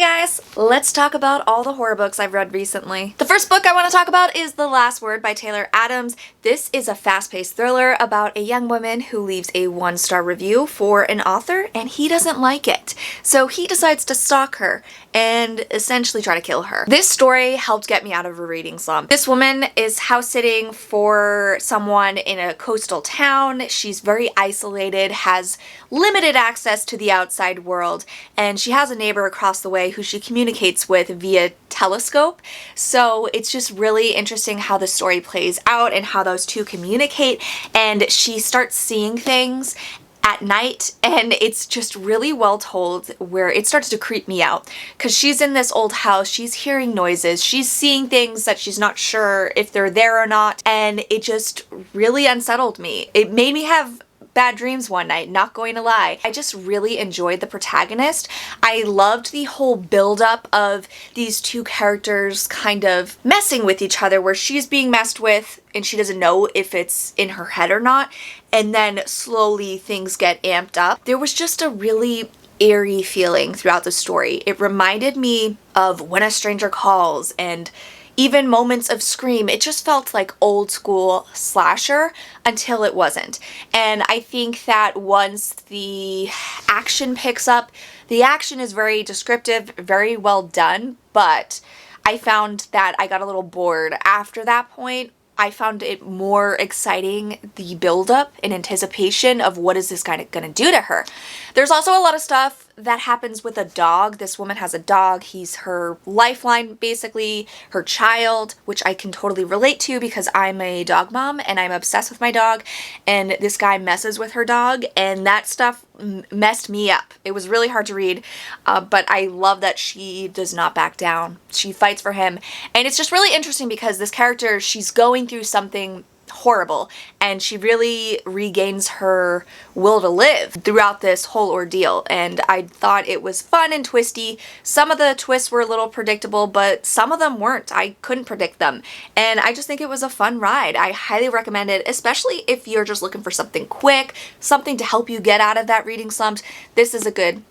Hey guys, let's talk about all the horror books I've read recently. The first book I want to talk about is The Last Word by Taylor Adams. This is a fast-paced thriller about a young woman who leaves a 1-star review for an author and he doesn't like it. So he decides to stalk her and essentially try to kill her. This story helped get me out of a reading slump. This woman is house sitting for someone in a coastal town. She's very isolated, has limited access to the outside world, and she has a neighbor across the way who she communicates with via telescope. So it's just really interesting how the story plays out and how those two communicate, and she starts seeing things at night, and it's just really well told where it starts to creep me out because she's in this old house, she's hearing noises, she's seeing things that she's not sure if they're there or not, and it just really unsettled me. It made me have bad dreams one night, not going to lie. I just really enjoyed the protagonist. I loved the whole buildup of these two characters kind of messing with each other, where she's being messed with and she doesn't know if it's in her head or not, and then slowly things get amped up. There was just a really eerie feeling throughout the story. It reminded me of When a Stranger Calls and even moments of Scream. It just felt like old school slasher until it wasn't. And I think that once the action picks up, the action is very descriptive, very well done, but I found that I got a little bored after that point. I found it more exciting, the buildup and anticipation of what is this guy gonna do to her. There's also a lot of stuff that happens with a dog. This woman has a dog. He's her lifeline, basically, her child, which I can totally relate to because I'm a dog mom and I'm obsessed with my dog, and this guy messes with her dog, and that stuff messed me up. It was really hard to read, but I love that she does not back down. She fights for him, and it's just really interesting because this character, she's going through something horrible, and she really regains her will to live throughout this whole ordeal, and I thought it was fun and twisty. Some of the twists were a little predictable, but some of them weren't. I couldn't predict them, and I just think it was a fun ride. I highly recommend it, especially if you're just looking for something quick, something to help you get out of that reading slump. This is a good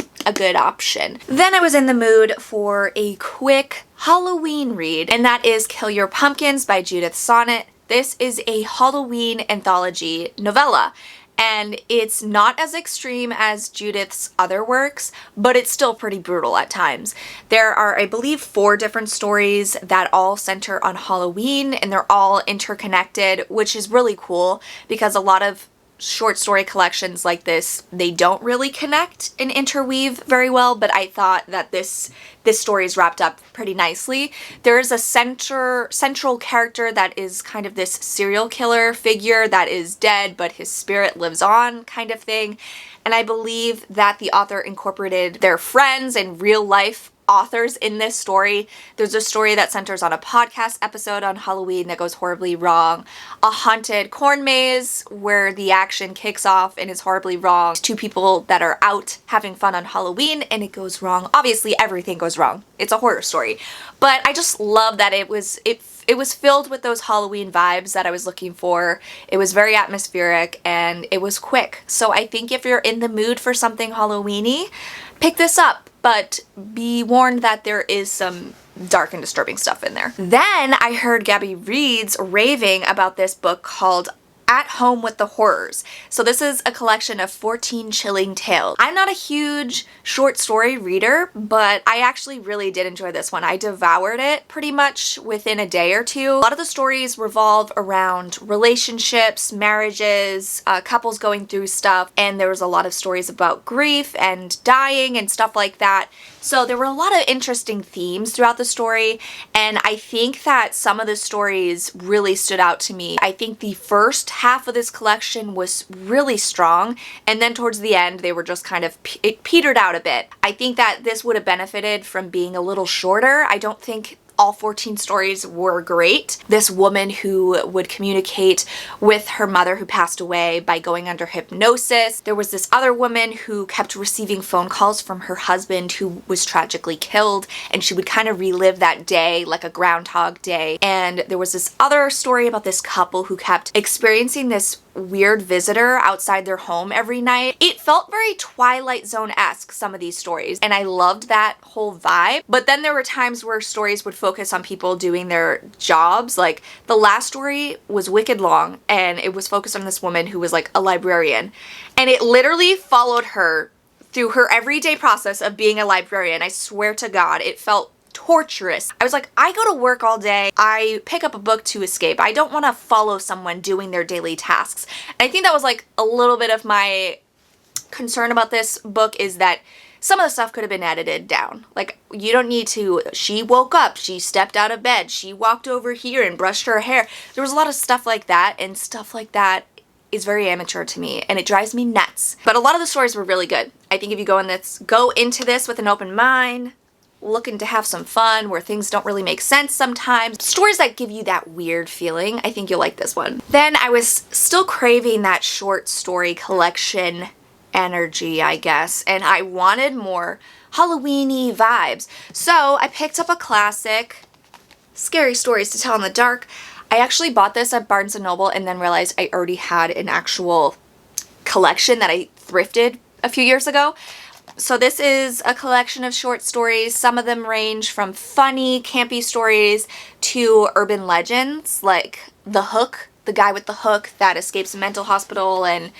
option. Then I was in the mood for a quick Halloween read, and that is Kill Your Pumpkins by Judith Sonnett. This is a Halloween anthology novella, and it's not as extreme as Judith's other works, but it's still pretty brutal at times. There are, I believe, 4 different stories that all center on Halloween, and they're all interconnected, which is really cool because a lot of short story collections like this, they don't really connect and interweave very well, but I thought that this story is wrapped up pretty nicely. There is a central character that is kind of this serial killer figure that is dead, but his spirit lives on kind of thing, and I believe that the author incorporated their friends and real life authors in this story. There's a story that centers on a podcast episode on Halloween that goes horribly wrong, a haunted corn maze where the action kicks off and is horribly wrong, 2 people that are out having fun on Halloween and it goes wrong. Obviously everything goes wrong. It's a horror story, but I just love that it was filled with those Halloween vibes that I was looking for. It was very atmospheric and it was quick. So I think if you're in the mood for something Halloween-y, pick this up. But be warned that there is some dark and disturbing stuff in there. Then I heard Gabby Reed's raving about this book called At Home with the Horrors. So this is a collection of 14 chilling tales. I'm not a huge short story reader, but I actually really did enjoy this one. I devoured it pretty much within a day or two. A lot of the stories revolve around relationships, marriages, couples going through stuff, and there was a lot of stories about grief and dying and stuff like that. So there were a lot of interesting themes throughout the story, and I think that some of the stories really stood out to me. I think the first half of this collection was really strong, and then towards the end they were just kind of, it petered out a bit. I think that this would have benefited from being a little shorter. I don't think all 14 stories were great. This woman who would communicate with her mother who passed away by going under hypnosis. There was this other woman who kept receiving phone calls from her husband who was tragically killed, and she would kind of relive that day like a Groundhog Day. And there was this other story about this couple who kept experiencing this weird visitor outside their home every night. It felt very Twilight Zone-esque, some of these stories, and I loved that whole vibe. But then there were times where stories would focus on people doing their jobs. Like the last story was wicked long, and it was focused on this woman who was like a librarian, and it literally followed her through her everyday process of being a librarian. I swear to God, it felt torturous. I was like, I go to work all day. I pick up a book to escape. I don't want to follow someone doing their daily tasks. And I think that was like a little bit of my concern about this book, is that some of the stuff could have been edited down. Like, you don't need to, she woke up, she stepped out of bed, she walked over here and brushed her hair. There was a lot of stuff like that, and stuff like that is very amateur to me, and it drives me nuts. But a lot of the stories were really good. I think if you go into this with an open mind, looking to have some fun, where things don't really make sense sometimes, stories that give you that weird feeling, I think you'll like this one. Then I was still craving that short story collection energy, I guess, and I wanted more Halloween-y vibes. So I picked up a classic, Scary Stories to Tell in the Dark. I actually bought this at Barnes & Noble and then realized I already had an actual collection that I thrifted a few years ago. So this is a collection of short stories. Some of them range from funny, campy stories to urban legends, like the hook, the guy with the hook that escapes a mental hospital, and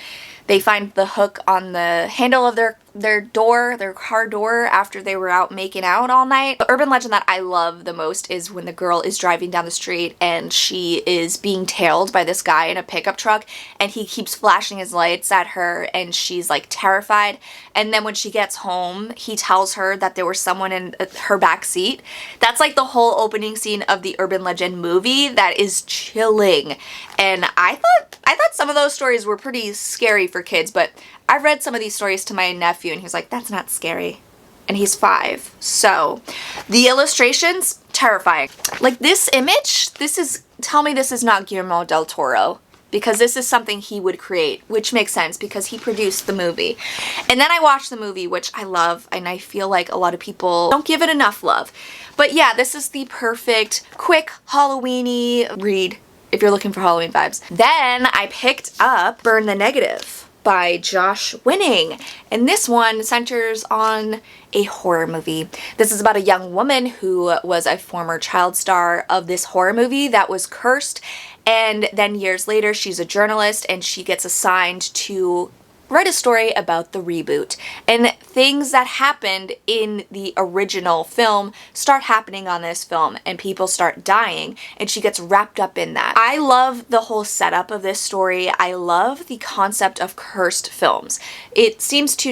they find the hook on the handle of their door, their car door, after they were out making out all night. The urban legend that I love the most is when the girl is driving down the street and she is being tailed by this guy in a pickup truck, and he keeps flashing his lights at her and she's like terrified. And then when she gets home, he tells her that there was someone in her back seat. That's like the whole opening scene of the urban legend movie. That is chilling. And I thought some of those stories were pretty scary for kids, but I read some of these stories to my nephew and he was like, that's not scary. And he's 5. So the illustrations, terrifying. Like this image, tell me this is not Guillermo del Toro, because this is something he would create, which makes sense because he produced the movie. And then I watched the movie, which I love, and I feel like a lot of people don't give it enough love. But yeah, this is the perfect, quick, Halloween-y read if you're looking for Halloween vibes. Then I picked up Burn the Negative by Josh Winning, and this one centers on a horror movie. This is about a young woman who was a former child star of this horror movie that was cursed, and then years later she's a journalist and she gets assigned to write a story about the reboot, and things that happened in the original film start happening on this film, and people start dying, and she gets wrapped up in that. I love the whole setup of this story. I love the concept of cursed films. It seems to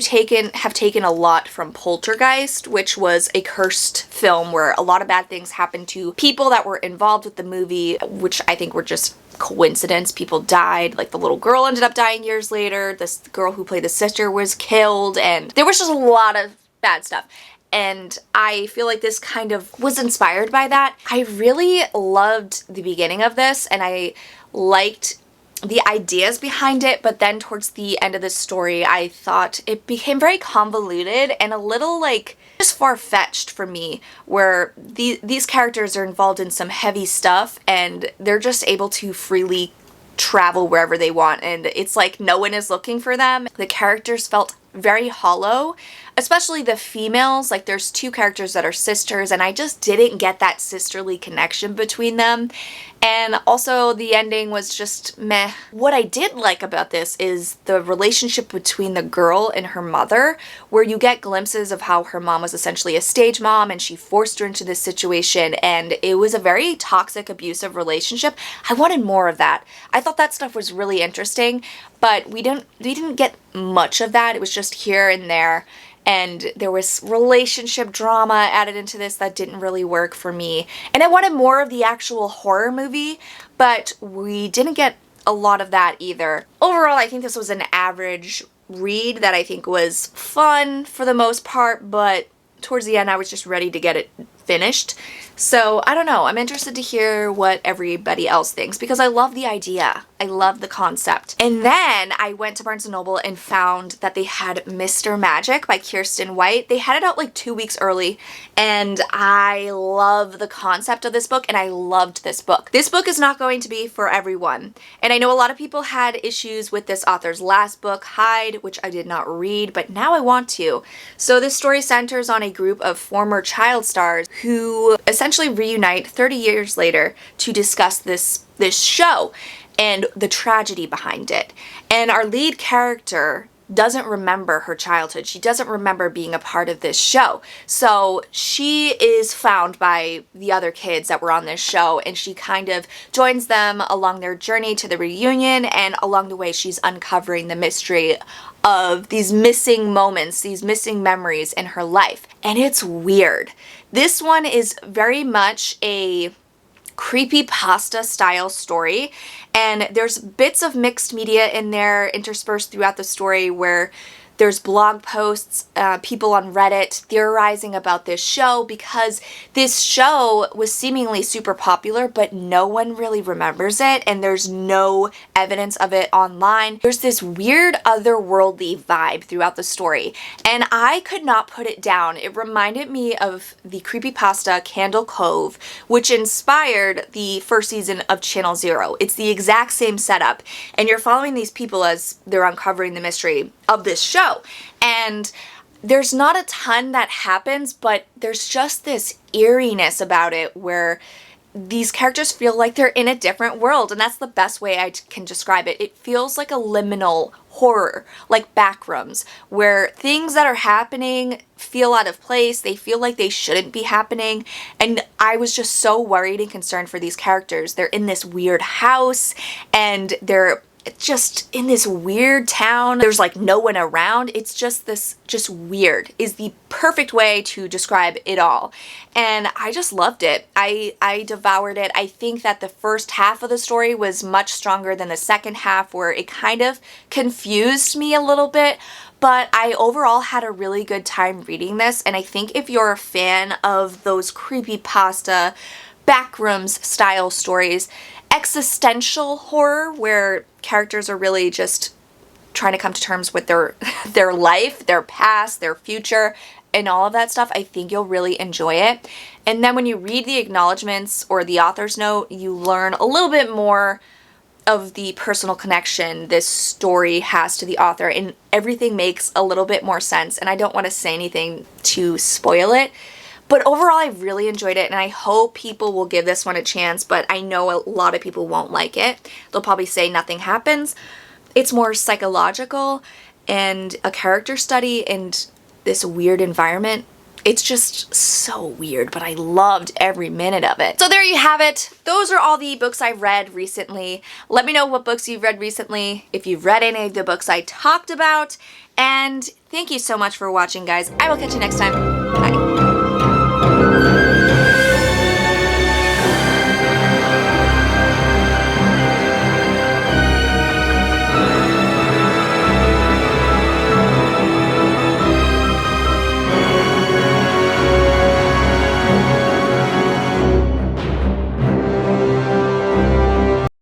have taken a lot from Poltergeist, which was a cursed film where a lot of bad things happened to people that were involved with the movie, which I think were just coincidence. People died, like the little girl ended up dying years later, this girl who played the sister was killed, and there was just a lot of bad stuff. And I feel like this kind of was inspired by that. I really loved the beginning of this, and I liked the ideas behind it, but then towards the end of the story, I thought it became very convoluted and a little like just far-fetched for me, where these characters are involved in some heavy stuff and they're just able to freely travel wherever they want, and it's like no one is looking for them. The characters felt very hollow, especially the females. Like there's 2 characters that are sisters, and I just didn't get that sisterly connection between them. And also the ending was just meh. What I did like about this is the relationship between the girl and her mother, where you get glimpses of how her mom was essentially a stage mom and she forced her into this situation, and it was a very toxic, abusive relationship. I wanted more of that. I thought that stuff was really interesting, but we didn't get much of that. It was just here and there. And there was relationship drama added into this that didn't really work for me. And I wanted more of the actual horror movie, but we didn't get a lot of that either. Overall, I think this was an average read that I think was fun for the most part, but towards the end I was just ready to get it finished. So I don't know, I'm interested to hear what everybody else thinks because I love the idea. I love the concept. And then I went to Barnes & Noble and found that they had Mr. Magic by Kiersten White. They had it out like 2 weeks early, and I love the concept of this book, and I loved this book. This book is not going to be for everyone, and I know a lot of people had issues with this author's last book, Hide, which I did not read, but now I want to. So this story centers on a group of former child stars who essentially reunite 30 years later to discuss this show and the tragedy behind it. And our lead character doesn't remember her childhood. She doesn't remember being a part of this show. So she is found by the other kids that were on this show, and she kind of joins them along their journey to the reunion, and along the way she's uncovering the mystery of these missing moments, these missing memories in her life. And it's weird. This one is very much a creepypasta style story, and there's bits of mixed media in there interspersed throughout the story where there's blog posts, people on Reddit theorizing about this show because this show was seemingly super popular, but no one really remembers it, and there's no evidence of it online. There's this weird otherworldly vibe throughout the story, and I could not put it down. It reminded me of the creepypasta Candle Cove, which inspired the first season of Channel Zero. It's the exact same setup, and you're following these people as they're uncovering the mystery of this show. And there's not a ton that happens, but there's just this eeriness about it where these characters feel like they're in a different world, and that's the best way I can describe it. It feels like a liminal horror, like Backrooms, where things that are happening feel out of place, they feel like they shouldn't be happening, and I was just so worried and concerned for these characters. They're in this weird house, and they're just in this weird town. There's like no one around. It's just weird is the perfect way to describe it all. And I just loved it. I devoured it. I think that the first half of the story was much stronger than the second half, where it kind of confused me a little bit. But I overall had a really good time reading this, and I think if you're a fan of those creepypasta Backrooms style stories, existential horror where characters are really just trying to come to terms with their life, their past, their future, and all of that stuff, I think you'll really enjoy it. And then when you read the acknowledgments or the author's note, you learn a little bit more of the personal connection this story has to the author, and everything makes a little bit more sense. And I don't want to say anything to spoil it, but overall, I really enjoyed it, and I hope people will give this one a chance, but I know a lot of people won't like it. They'll probably say nothing happens. It's more psychological and a character study and this weird environment. It's just so weird, but I loved every minute of it. So there you have it. Those are all the books I've read recently. Let me know what books you've read recently, if you've read any of the books I talked about, and thank you so much for watching, guys. I will catch you next time.